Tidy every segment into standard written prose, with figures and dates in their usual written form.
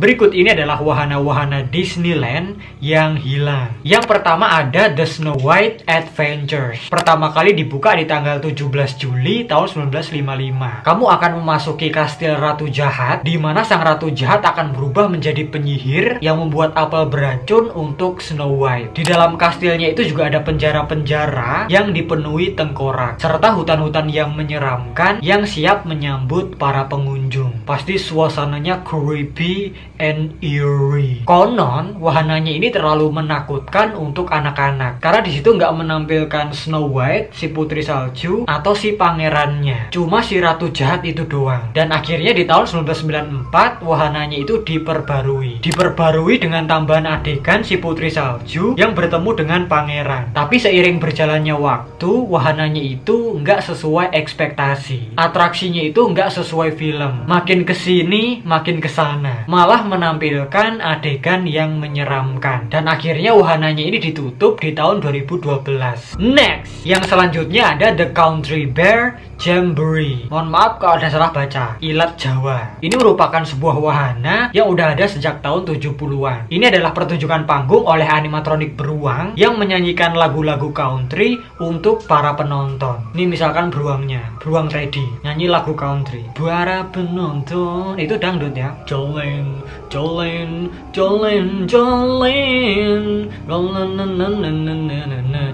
Berikut ini adalah wahana-wahana Disneyland yang hilang. Yang pertama ada The Snow White Adventures. Pertama kali dibuka di tanggal 17 Juli tahun 1955. Kamu akan memasuki kastil Ratu Jahat, di mana sang Ratu Jahat akan berubah menjadi penyihir yang membuat apel beracun untuk Snow White. Di dalam kastilnya itu juga ada penjara-penjara yang dipenuhi tengkorak, serta hutan-hutan yang menyeramkan yang siap menyambut para pengunjung. Pasti suasananya creepy and eerie. Konon wahananya ini terlalu menakutkan untuk anak-anak karena di situ nggak menampilkan Snow White, si putri salju, atau si pangerannya. Cuma si Ratu Jahat itu doang. Dan akhirnya di tahun 1994 wahananya itu diperbarui dengan tambahan adegan si putri salju yang bertemu dengan pangeran. Tapi seiring berjalannya waktu, wahananya itu nggak sesuai ekspektasi. Atraksinya itu nggak sesuai film. Makin kesini, makin kesana. Malah menampilkan adegan yang menyeramkan. Dan akhirnya wahananya ini ditutup di tahun 2012. Next, yang selanjutnya ada The Country Bear Jamboree. Mohon maaf kalau ada salah baca. Ilat Jawa. Ini merupakan sebuah wahana yang udah ada sejak tahun 70-an. Ini adalah pertunjukan panggung oleh animatronik beruang yang menyanyikan lagu-lagu country untuk para penonton. Ini misalkan beruangnya, beruang Teddy, nyanyi lagu country. Para penonton, itu dangdut ya. Jolin, jolin, jolin, jolin.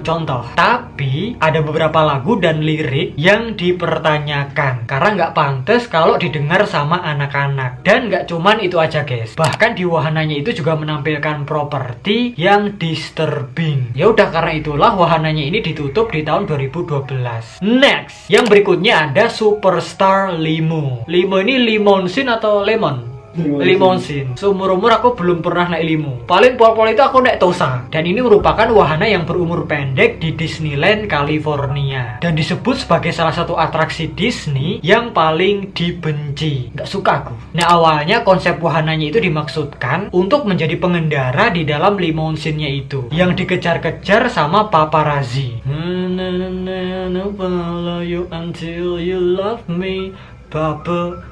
Contoh. Tapi ada beberapa lagu dan lirik yang dipertanyakan karena nggak pantas kalau didengar sama anak-anak. Dan nggak cuman itu aja guys, bahkan di wahananya itu juga menampilkan properti yang disturbing. Ya udah, karena itulah wahananya ini ditutup di tahun 2012. Next, yang berikutnya ada Superstar Limo. Limo ini limonsin atau lemon? Limonsin. Seumur-umur aku belum pernah naik limo. Paling pol-pol itu aku naik Tosa. Dan ini merupakan wahana yang berumur pendek di Disneyland, California. Dan disebut sebagai salah satu atraksi Disney yang paling dibenci. Nggak suka aku. Nah, awalnya konsep wahananya itu dimaksudkan untuk menjadi pengendara di dalam limonsinnya itu, yang dikejar-kejar sama paparazzi. Follow you until you love me, paparazzi.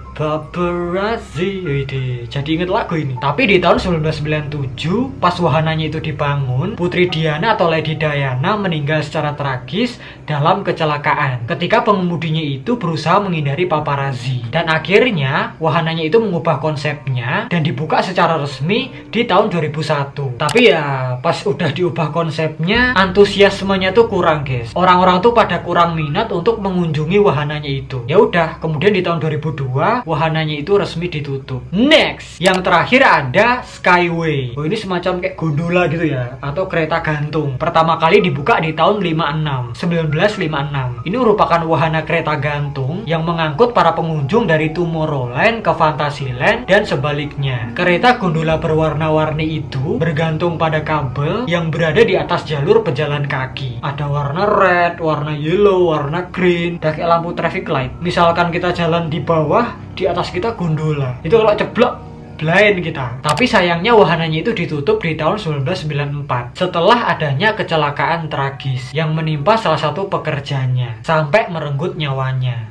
Jadi inget lagu ini. Tapi di tahun 1997 pas wahananya itu dibangun, Putri Diana atau Lady Diana meninggal secara tragis dalam kecelakaan ketika pengemudinya itu berusaha menghindari paparazzi. Dan akhirnya wahananya itu mengubah konsepnya dan dibuka secara resmi di tahun 2001. Tapi ya pas udah diubah konsepnya, antusiasmenya tuh kurang guys. Orang-orang tuh pada kurang minat untuk mengunjungi wahananya itu. Ya udah, kemudian di tahun 2002 wahananya itu resmi ditutup. Next, yang terakhir ada Skyway. Oh, ini semacam kayak gondola gitu ya, atau kereta gantung. Pertama kali dibuka di tahun 1956. Ini merupakan wahana kereta gantung yang mengangkut para pengunjung dari Tomorrowland ke Fantasyland dan sebaliknya. Kereta gondola berwarna-warni itu bergantung pada kabel yang berada di atas jalur pejalan kaki. Ada warna red, warna yellow, warna green, dan kayak lampu traffic light. Misalkan kita jalan di bawah, di atas kita gondola. Itu kalau ceblok blind kita. Tapi sayangnya wahananya itu ditutup di tahun 1994 setelah adanya kecelakaan tragis yang menimpa salah satu pekerjanya sampai merenggut nyawanya.